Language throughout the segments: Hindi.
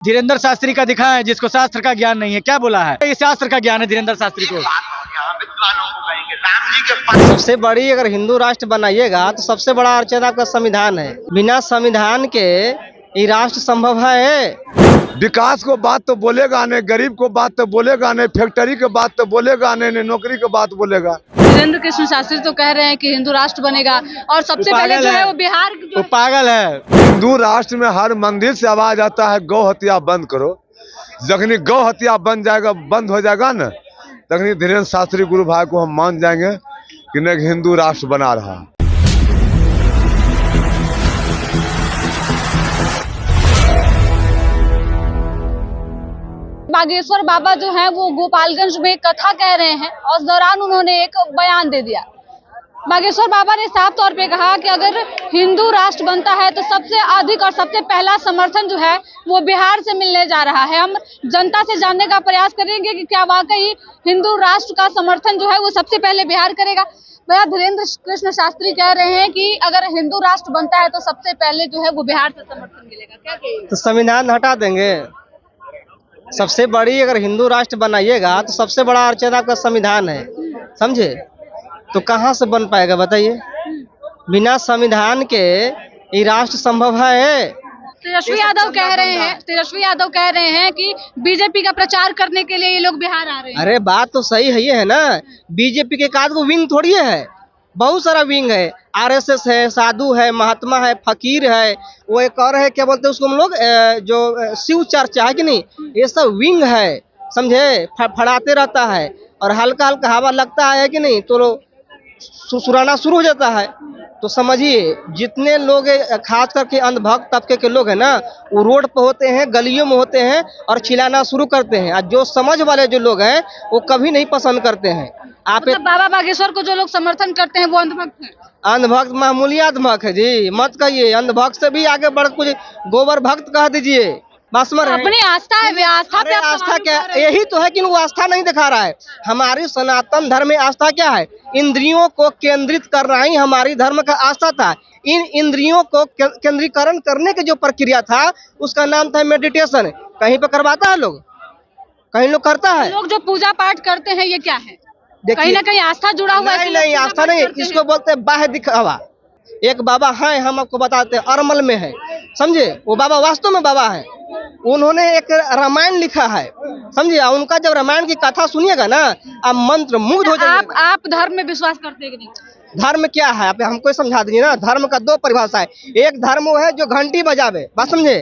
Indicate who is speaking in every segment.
Speaker 1: धीरेन्द्र शास्त्री का दिखा है जिसको शास्त्र का ज्ञान नहीं है। क्या बोला है? ये शास्त्र का ज्ञान है धीरेन्द्र शास्त्री को।
Speaker 2: सबसे बड़ी अगर हिंदू राष्ट्र बनाइएगा तो सबसे बड़ा अड़चन आपका संविधान है। बिना संविधान के ये राष्ट्र संभव है?
Speaker 3: विकास को बात तो बोलेगा नहीं, गरीब को बात तो बोलेगा नहीं, फैक्ट्री के बात तो बोलेगा नहीं, नौकरी की बात बोलेगा।
Speaker 4: धीरेन्द्र कृष्ण शास्त्री तो कह रहे हैं कि हिंदू राष्ट्र बनेगा और सबसे पहले जो है वो बिहार
Speaker 1: वो पागल है।
Speaker 3: हिंदू राष्ट्र में हर मंदिर से आवाज आता है गौ हत्या बंद करो। जखनी गौ हत्या बंद हो जाएगा ना, तखनी धीरेन्द्र शास्त्री गुरु भाई को हम मान जाएंगे कि नहीं हिंदू राष्ट्र बना रहा।
Speaker 4: बागेश्वर बाबा जो है वो गोपालगंज में कथा कह रहे हैं और उस दौरान उन्होंने एक बयान दे दिया। बागेश्वर बाबा ने साफ तौर पे कहा कि अगर हिंदू राष्ट्र बनता है तो सबसे अधिक और सबसे पहला समर्थन जो है वो बिहार से मिलने जा रहा है। हम जनता से जानने का प्रयास करेंगे कि क्या वाकई हिंदू राष्ट्र का समर्थन जो है वो सबसे पहले बिहार करेगा। भैया, धीरेन्द्र कृष्ण शास्त्री कह रहे हैं कि अगर हिंदू राष्ट्र बनता है तो सबसे पहले जो है वो बिहार से समर्थन मिलेगा। क्या कहिए?
Speaker 2: तो संविधान हटा देंगे। सबसे बड़ी अगर हिंदू राष्ट्र बनाइएगा तो सबसे बड़ा अड़चन आपका संविधान है, समझे? तो कहाँ से बन पाएगा बताइए? बिना संविधान के ये राष्ट्र संभव है?
Speaker 4: तेजस्वी यादव कह रहे हैं कि बीजेपी का प्रचार करने के लिए ये लोग बिहार आ रहे हैं।
Speaker 2: अरे बात तो सही है, ये है ना, बीजेपी के काद को विंग थोड़ी है, बहुत सारा विंग है। आरएसएस है, साधु है, महात्मा है, फकीर है, वो एक और है क्या बोलते हैं उसको हम लोग, जो शिव चर्चा है कि नहीं, ये सब विंग है, समझे? फड़ाते रहता है और हल्का हल्का हवा लगता है कि नहीं तो सुसुराना शुरू हो जाता है। तो समझिए जितने लोग खास करके अंधभक्त तबके के लोग हैं ना, वो रोड पे होते हैं, गलियों में होते हैं और चिल्लाना शुरू करते हैं। और जो समझ वाले जो लोग हैं वो कभी नहीं पसंद करते हैं। आप
Speaker 4: मतलब बाबा बागेश्वर को जो लोग समर्थन करते हैं वो अंधभक्त हैं।
Speaker 2: अंधभक्त मामूली अंधभक्त है जी, मत कहिए। अंधभक्त से भी आगे बढ़ कुछ गोबर भक्त कह दीजिए, बस में
Speaker 4: अपनी आस्था है, वे आस्था पे
Speaker 2: आस्था क्या, यही तो है कि वो आस्था नहीं दिखा रहा है। हमारी सनातन धर्म में आस्था क्या है? इंद्रियों को केंद्रित करना ही हमारी धर्म का आस्था था। इन इंद्रियों को केंद्रीकरण करने की जो प्रक्रिया था उसका नाम था मेडिटेशन। कहीं पे करवाता है लोग? कहीं लोग करता है?
Speaker 4: लोग जो पूजा पाठ करते हैं ये क्या है? कहीं ना कहीं आस्था जुड़ा हुआ है।
Speaker 2: नहीं, आस्था नहीं, इसको बोलते हैं बाह्य दिखावा। एक बाबा है, हम आपको बताते हैं, अरमल में है, समझे? वो बाबा वास्तव में बाबा है। उन्होंने एक रामायण लिखा है, समझे? उनका जब रामायण की कथा सुनिएगा ना, आप मंत्र मुग्ध हो जाएंगे।
Speaker 4: आप धर्म में विश्वास करते हैं कि नहीं?
Speaker 2: धर्म क्या है आप हमको समझा दीजिए ना। धर्म का दो परिभाषा है। एक धर्म वो है जो घंटी बजावे, बात समझे?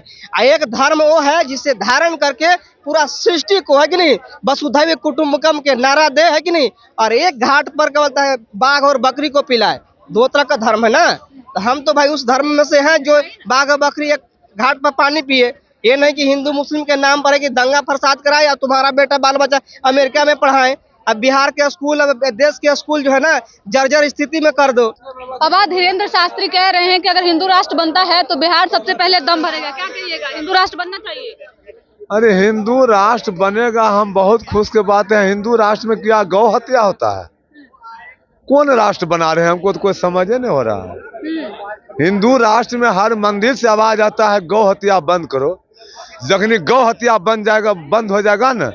Speaker 2: एक धर्म वो है जिसे धारण करके पूरा सृष्टि को, है कि नहीं, वसुधैव कुटुंबकम के नारा दे, है कि नहीं, और एक घाट पर क्या बोलता है बाघ और बकरी को पिलाए। दो तरह का धर्म है ना। तो हम तो भाई उस धर्म में से हैं जो बाघ और बकरी एक घाट पर पानी पिए। ये नहीं कि हिंदू मुस्लिम के नाम पर है कि दंगा फसाद कराए या तुम्हारा बेटा बाल बच्चा अमेरिका में पढ़ाए। अब बिहार के स्कूल, अब देश के स्कूल जो है ना जर्जर स्थिति में कर दो।
Speaker 4: अब धीरेन्द्र शास्त्री कह रहे हैं कि अगर हिंदू राष्ट्र बनता है तो बिहार सबसे पहले दम भरेगा। क्या कहिएगा? हिंदू राष्ट्र बनना चाहिए?
Speaker 3: अरे हिंदू राष्ट्र बनेगा, हम बहुत खुश के बात है। हिंदू राष्ट्र में क्या गौ हत्या होता है? कौन राष्ट्र बना रहे हैं? हमको तो कोई समझ नहीं हो रहा है। हिंदू राष्ट्र में हर मंदिर से आवाज आता है गौ हत्या बंद करो। जखनी गौ हत्या बंद हो जाएगा ना,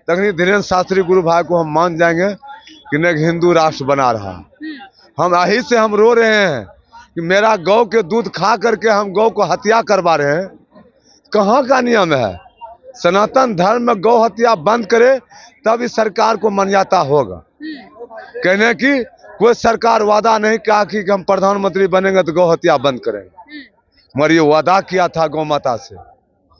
Speaker 3: तखनी धीरेन्द्र शास्त्री गुरु भाई को हम मान जाएंगे कि नहीं हिंदू राष्ट्र बना रहा। हम यही से हम रो रहे हैं कि मेरा गौ के दूध खा करके हम गौ को हत्या करवा रहे हैं। कहाँ का नियम है? सनातन धर्म में गौ हत्या बंद करे तब इस सरकार को मान्यता होगा। कहने की कोई सरकार वादा नहीं किया कि हम प्रधानमंत्री बनेंगे तो गौ हत्या बंद करेंगे, मगर ये वादा किया था गौ माता से,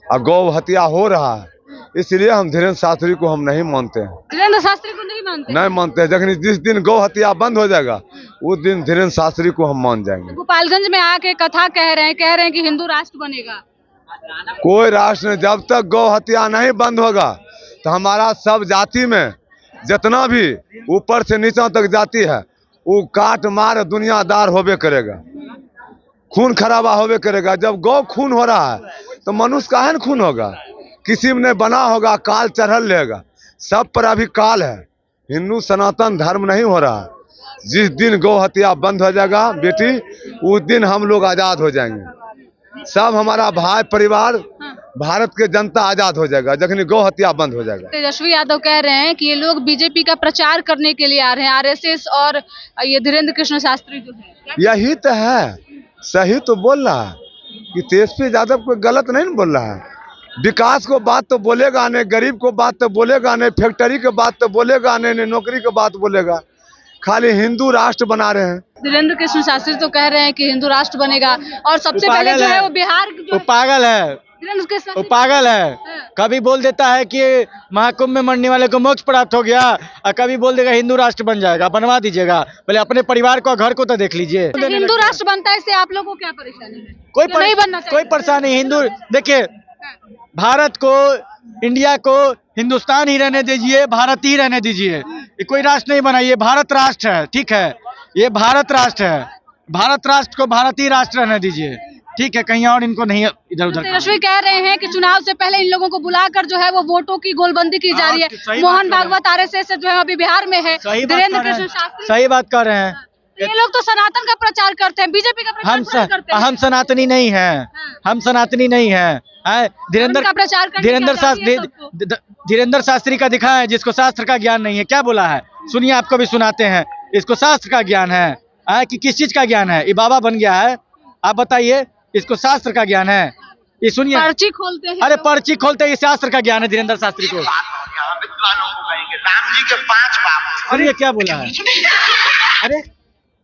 Speaker 3: और गौ हत्या हो रहा है। इसलिए हम धीरेन्द्र शास्त्री को हम नहीं मानते हैं।
Speaker 4: धीरेन्द्र शास्त्री को नहीं मानते
Speaker 3: हैं। जखनी जिस दिन गौ हत्या बंद हो जाएगा उस दिन धीरेन्द्र शास्त्री को हम मान जाएंगे।
Speaker 4: गोपालगंज में आके कथा कह रहे हैं कि हिंदू राष्ट्र बनेगा।
Speaker 3: कोई राष्ट्र नहीं, जब तक गौ हत्या नहीं बंद होगा तो हमारा सब जाति में जितना भी ऊपर से नीचा तक जाति है वो काट मार दुनियादार होबे करेगा, खून खराबा होबे करेगा। जब गौ खून हो रहा है तो मनुष्य का है खून होगा, किसी में बना होगा, काल चढ़ल रहेगा। सब पर अभी काल है। हिंदू सनातन धर्म नहीं हो रहा। जिस दिन गौ हत्या बंद हो जाएगा बेटी, उस दिन हम लोग आजाद हो जाएंगे। सब हमारा भाई परिवार भारत के जनता आजाद हो जाएगा, जखनी गौ हत्या बंद हो जाएगा।
Speaker 4: तेजस्वी यादव कह रहे हैं कि ये लोग बीजेपी का प्रचार करने के लिए आ रहे हैं, आरएसएस और ये धीरेन्द्र कृष्ण शास्त्री जो है।
Speaker 3: यही तो है, सही तो बोल रहा है कि तेजस्वी यादव कोई गलत नहीं बोल रहा है। विकास को बात तो बोलेगा नहीं, गरीब को बात तो बोलेगा नहीं, फैक्ट्री के बात तो बोलेगा नहीं, नौकरी की बात बोलेगा, खाली हिंदू राष्ट्र बना रहे हैं।
Speaker 4: धीरेन्द्र कृष्ण शास्त्री तो कह रहे हैं कि हिंदू राष्ट्र बनेगा और सबसे पहले
Speaker 1: पागल
Speaker 4: जो है
Speaker 1: है।
Speaker 4: वो बिहार
Speaker 1: वो पागल है,
Speaker 4: धीरेन्द्र कृष्ण
Speaker 1: वो पागल है। कभी बोल देता है कि महाकुंभ में मरने वाले को मोक्ष प्राप्त हो गया और कभी बोल देगा हिंदू राष्ट्र बन जाएगा। बनवा दीजिएगा, पहले अपने परिवार को, घर को तो देख लीजिए।
Speaker 4: हिंदू राष्ट्र बनता है, इससे आप लोगों को क्या परेशानी है?
Speaker 1: कोई
Speaker 4: नहीं बनना चाहिए।
Speaker 1: कोई परेशानी। हिंदू देखिए, भारत को, इंडिया को हिंदुस्तान ही रहने दीजिए, भारत ही रहने दीजिए। ये कोई राष्ट्र नहीं बना, ये भारत राष्ट्र है, ठीक है, ये भारत राष्ट्र है। भारत राष्ट्र को भारतीय राष्ट्र रहने दीजिए, ठीक है, कहीं और इनको नहीं इधर उधर।
Speaker 4: तेजस्वी कह रहे हैं कि चुनाव से पहले इन लोगों को बुलाकर जो है वो वोटों की गोलबंदी की जा रही है।
Speaker 1: सही बात
Speaker 4: मोहन
Speaker 1: कर रहे हैं।
Speaker 4: भागवत आरएसएस से जो है अभी बिहार में है,
Speaker 1: सही बात
Speaker 4: धीरेन्द्र
Speaker 1: कर रहे
Speaker 4: कृष्ण
Speaker 1: हैं,
Speaker 4: शास्त्री।
Speaker 1: सही बात कर रहे हैं।
Speaker 4: ये लोग तो सनातन का प्रचार करते हैं, बीजेपी का प्रचार थोड़ी करते हैं।
Speaker 1: हम सनातनी नहीं हैं, हम सनातनी नहीं हैं।
Speaker 4: धर्म का प्रचार करने की आजादी है सबको।
Speaker 1: धीरेन्द्र शास्त्री का दिखा है जिसको शास्त्र का ज्ञान नहीं है, क्या बोला है सुनिए, आपको भी सुनाते हैं। इसको शास्त्र का ज्ञान है कि किस चीज का ज्ञान है? ये बाबा बन गया है, आप बताइए। इसको शास्त्र का ज्ञान है, ये सुनिए।
Speaker 4: पर्ची खोलते हैं,
Speaker 1: अरे पर्ची खोलते हैं, ये शास्त्र का ज्ञान है धीरेन्द्र शास्त्री को।
Speaker 5: विद्वानों को कहेंगे राम जी के 5 बाप।
Speaker 1: सुनिए क्या बोला है। अरे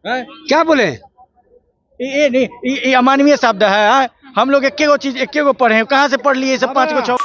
Speaker 2: क्या बोले?
Speaker 1: ये नहीं, ये अमानवीय शब्द है। हम लोग एक गो चीज, एक गो पढ़े हैं, कहाँ से पढ़ लिए सब 5 गो 6